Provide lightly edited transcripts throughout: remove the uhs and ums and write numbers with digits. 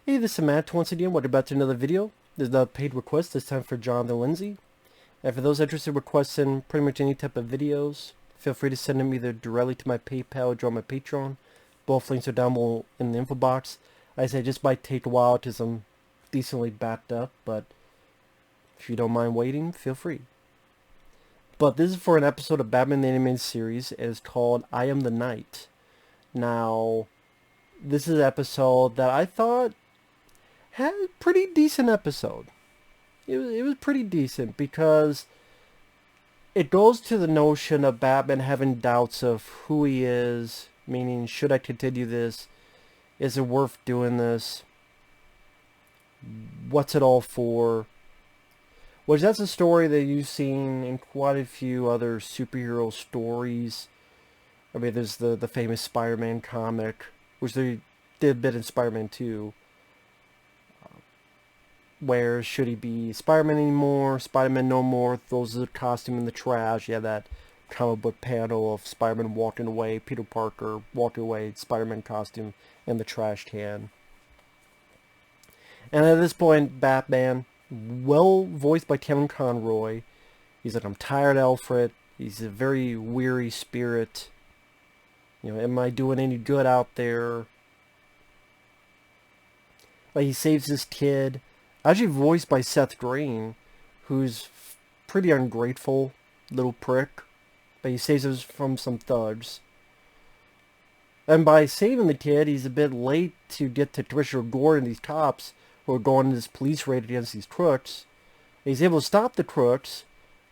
Hey, this is Matt once again. Welcome back to another video. There's another paid request, this time for Jonathan Lindsey. And for those interested in requesting pretty much any type of videos, feel free to send them either directly to my PayPal or my Patreon. Both links are down below in the info box. I say just might take a while because I'm decently backed up, but if you don't mind waiting, feel free. But this is for an episode of Batman the Animated Series. It is called I Am the Knight. Now, this is an episode that I thought had a pretty decent episode. It was pretty decent because it goes to the notion of Batman having doubts of who he is, meaning should I continue this? Is it worth doing this? What's it all for? Which that's a story that you've seen in quite a few other superhero stories. I mean, there's the famous Spider-Man comic, which they did a bit in Spider-Man 2. Where should he be Spider-Man anymore? Spider-Man no more. Throws the costume in the trash. Yeah, that comic book panel of Spider-Man walking away, Peter Parker walking away, Spider-Man costume in the trash can. And at this point, Batman, well voiced by Kevin Conroy, he's like, I'm tired, Alfred. He's a very weary spirit. You know, am I doing any good out there? Like, he saves his kid. Actually voiced by Seth Green, who's pretty ungrateful little prick, but he saves us from some thugs. And by saving the kid, he's a bit late to get to Commissioner Gordon and these cops who are going on this police raid against these crooks. He's able to stop the crooks,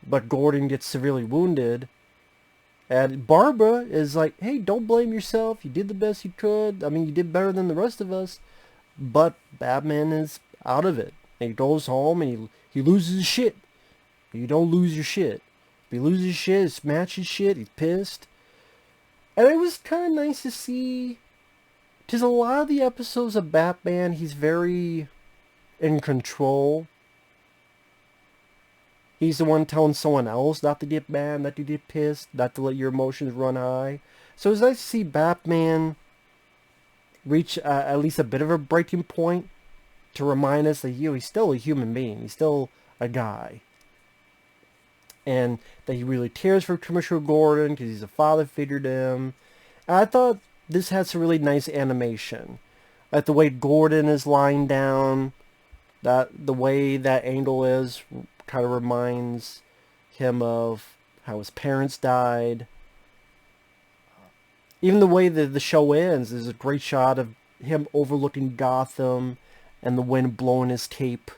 but Gordon gets severely wounded. And Barbara is like, hey, don't blame yourself. You did the best you could. I mean, you did better than the rest of us. But Batman is out of it. And he goes home and he loses his shit. You don't lose your shit. If he loses his shit, he smashes shit, he's pissed. And it was kind of nice to see, because a lot of the episodes of Batman, he's very in control. He's the one telling someone else not to get mad, not to get pissed, not to let your emotions run high. So it's nice to see Batman reach at least a bit of a breaking point to remind us that he's still a human being. He's still a guy. And that he really cares for Commissioner Gordon because he's a father figure to him. And I thought this had some really nice animation. Like the way Gordon is lying down, that the way that angle is kind of reminds him of how his parents died. Even the way that the show ends is a great shot of him overlooking Gotham and the wind blowing his cape.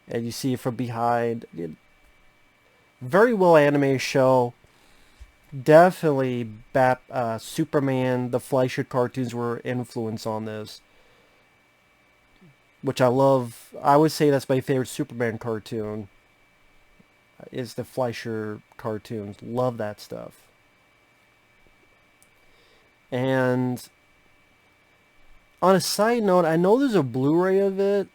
And you see it from behind. Very well animated show. Definitely Superman, the Fleischer cartoons were influence on this. Which I love. I would say that's my favorite Superman cartoon. Is the Fleischer cartoons. Love that stuff. And on a side note, I know there's a Blu-ray of it.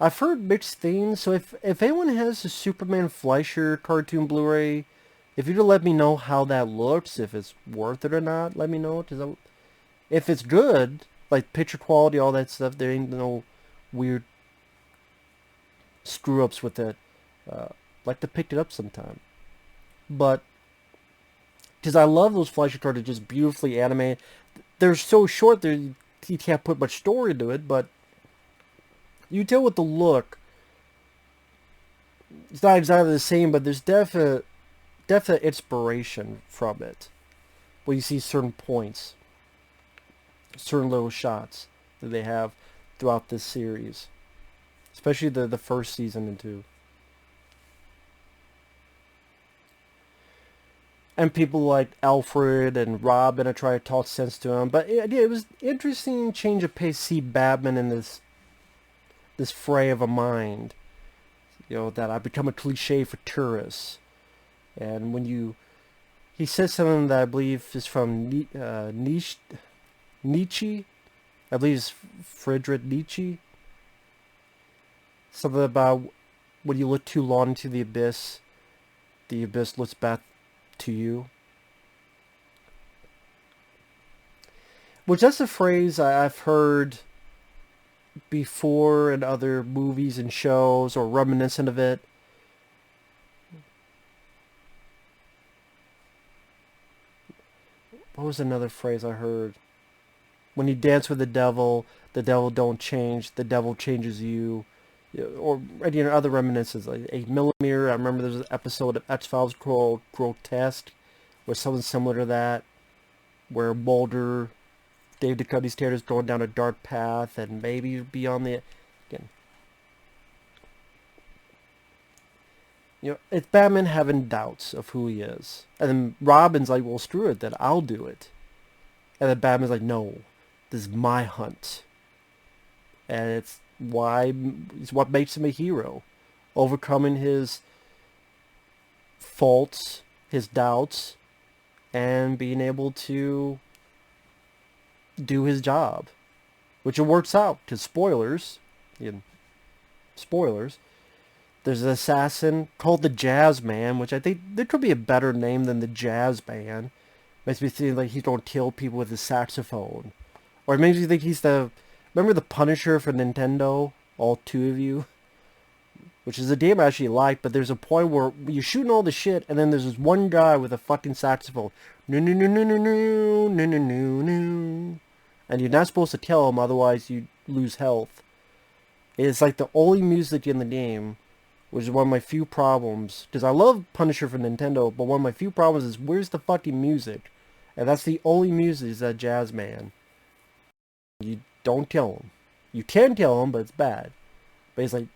I've heard mixed things, so if anyone has a Superman Fleischer cartoon Blu-ray, if you could let me know how that looks, if it's worth it or not, let me know. Cause if it's good, like picture quality, all that stuff, there ain't no weird screw-ups with it. Like to pick it up sometime. But, because I love those Fleischer cartoons, just beautifully animated. They're so short, you can't put much story into it, but you tell with the look, it's not exactly the same, but there's definite inspiration from it. Where you see certain points, certain little shots that they have throughout this series. Especially the first season and two. And people like Alfred and Robin are trying to talk sense to him. But it was interesting change of pace to see Batman in this fray of a mind. You know, that I become a cliche for tourists. And when he says something that I believe is from Nietzsche. I believe it's Friedrich Nietzsche. Something about when you look too long into the abyss looks back to you. Which that's a phrase I've heard before in other movies and shows or reminiscent of it. What was another phrase I heard? When you dance with the devil don't change, the devil changes you. Yeah, or other reminiscences like 8 millimeter. I remember there's an episode of X Files called Grotesque, where something similar to that, where Mulder, Dave Duchovny's character is going down a dark path, and maybe be on the again. It's Batman having doubts of who he is, and then Robin's like, "Well, screw it, then I'll do it," and then Batman's like, "No, this is my hunt," and it's what makes him a hero, overcoming his faults, his doubts, and being able to do his job, which it works out. Because spoilers, spoilers. There's an assassin called the Jazz Man, which I think there could be a better name than the Jazz Man. Makes me think like he's gonna kill people with his saxophone, or it makes me think he's the remember the Punisher for Nintendo, all two of you, which is a game I actually like. But there's a point where you're shooting all the shit, and then there's this one guy with a fucking saxophone, no no no no no no no no no no, and you're not supposed to kill him, otherwise you lose health. It's like the only music in the game, which is one of my few problems. Because I love Punisher for Nintendo, but one of my few problems is where's the fucking music? And that's the only music is that Jazz Man. You don't kill him. You can kill him, but it's bad. But it's like,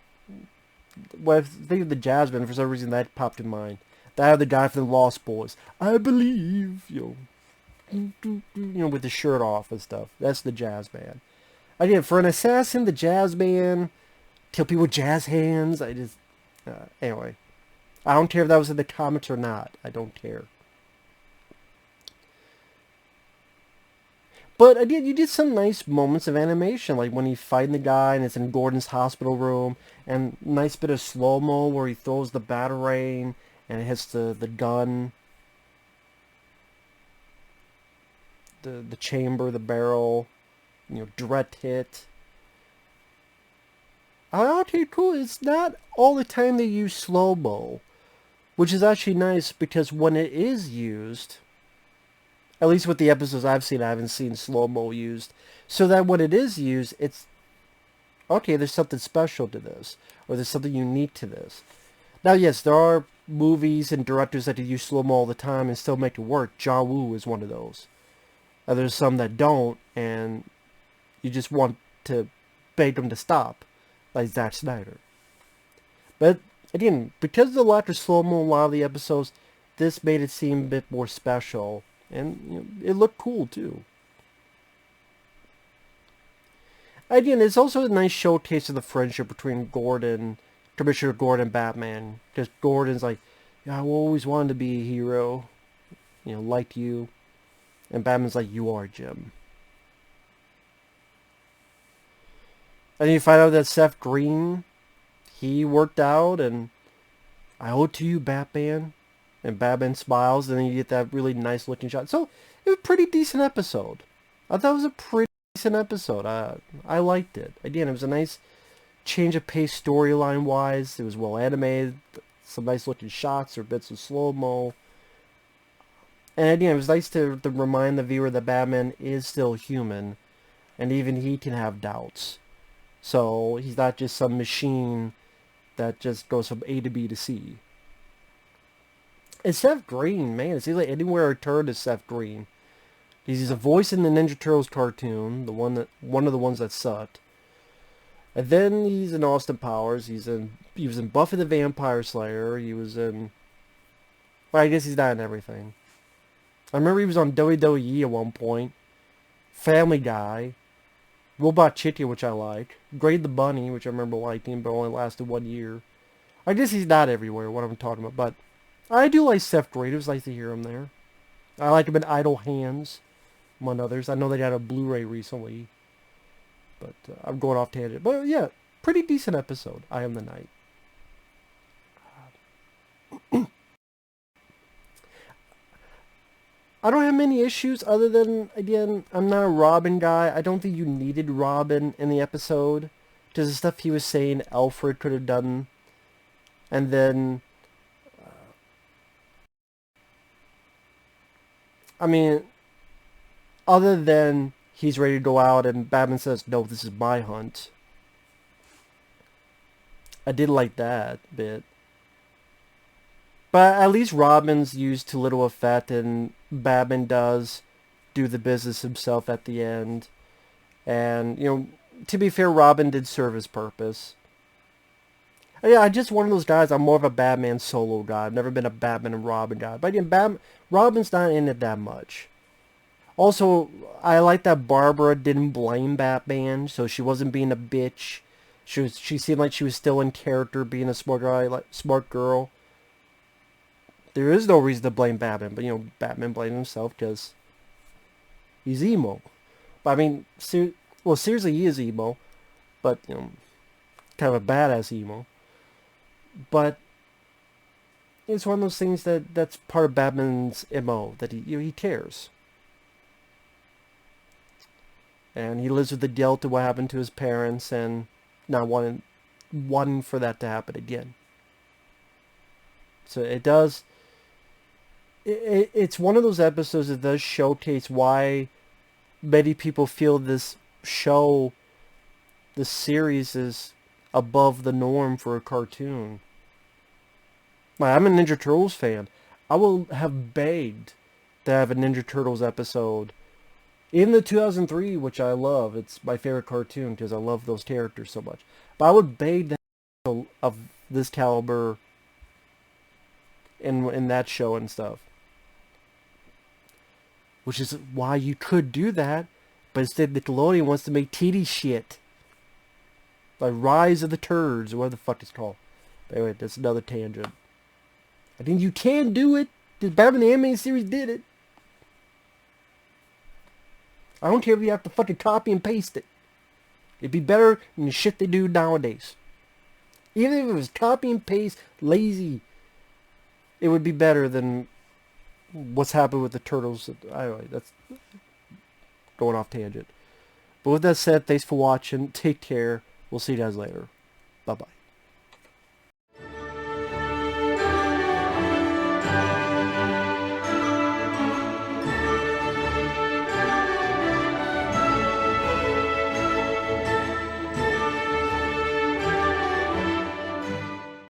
when I think of the Jazz Man, for some reason that popped in mind. That had the guy from the Lost Boys. I believe, with the shirt off and stuff. That's the Jazz Man. Again, for an assassin, the Jazz Man, kill people with jazz hands. Anyway, I don't care if that was in the comics or not. I don't care. But again, you did some nice moments of animation, like when he's fighting the guy and it's in Gordon's hospital room, and nice bit of slow-mo where he throws the batarang and it hits the gun, the chamber, the barrel, direct hit. Okay, cool. It's not all the time they use slow-mo, which is actually nice because when it is used, at least with the episodes I've seen, I haven't seen slow-mo used. So that when it is used, it's, okay, there's something special to this, or there's something unique to this. Now, yes, there are movies and directors that use slow-mo all the time and still make it work. John Woo is one of those. And there's some that don't, and you just want to beg them to stop, like Zack Snyder. But again, because of the lack of slow-mo in a lot of the episodes, this made it seem a bit more special. And it looked cool too. Again, it's also a nice showcase of the friendship between Commissioner Gordon and Batman. Because Gordon's like, yeah, I always wanted to be a hero, like you. And Batman's like, you are, Jim. And you find out that Seth Green, he worked out, and I owe it to you, Batman. And Batman smiles, and then you get that really nice looking shot. So, it was a pretty decent episode. I thought it was a pretty decent episode. I liked it. Again, it was a nice change of pace storyline-wise. It was well animated. Some nice looking shots or bits of slow-mo. And again, it was nice to remind the viewer that Batman is still human. And even he can have doubts. So, he's not just some machine that just goes from A to B to C. And Seth Green, man, it seems like anywhere I turn is Seth Green. He's a voice in the Ninja Turtles cartoon, one of the ones that sucked. And then he's in Austin Powers. He was in Buffy the Vampire Slayer. He was in, well, I guess he's not in everything. I remember he was on WWE at one point. Family Guy. Robot Chicken, which I like. Grade the Bunny, which I remember liking, but only lasted 1 year. I guess he's not everywhere, what I'm talking about, but I do like Seth Green. It was nice to hear him there. I like him in Idle Hands, among others. I know they got a Blu-ray recently, but I'm going off tangent. But yeah, pretty decent episode. I Am the Night. I don't have many issues other than, again, I'm not a Robin guy. I don't think you needed Robin in the episode. Just the stuff he was saying Alfred could have done. And then, I mean, other than he's ready to go out and Batman says, no, this is my hunt. I did like that bit. But at least Robin's used to little effect and Batman does do the business himself at the end. And, to be fair, Robin did serve his purpose. Yeah, I'm just one of those guys. I'm more of a Batman solo guy. I've never been a Batman and Robin guy. But again, Robin's not in it that much. Also, I like that Barbara didn't blame Batman, so she wasn't being a bitch. She seemed like she was still in character, being a smart guy, like smart girl. There is no reason to blame Batman, but Batman blamed himself because he's emo. But I mean, seriously, he is emo, but kind of a badass emo. But it's one of those things that's part of Batman's MO, that he cares. And he lives with the guilt of what happened to his parents and not wanting for that to happen again. So it does. It's one of those episodes that does showcase why many people feel this show, this series, is above the norm for a cartoon. Like, I'm a Ninja Turtles fan. I will have begged to have a Ninja Turtles episode. Even the 2003, which I love. It's my favorite cartoon because I love those characters so much. But I would beg to have of this caliber in that show and stuff. Which is why you could do that. But instead Nickelodeon wants to make TD shit. Like Rise of the Turds, or whatever the fuck it's called. But anyway, that's another tangent. I think you can do it. Because Batman the Animated Series did it. I don't care if you have to fucking copy and paste it. It'd be better than the shit they do nowadays. Even if it was copy and paste, lazy, it would be better than what's happened with the Turtles. Anyway, that's going off tangent. But with that said, thanks for watching. Take care. We'll see you guys later. Bye-bye.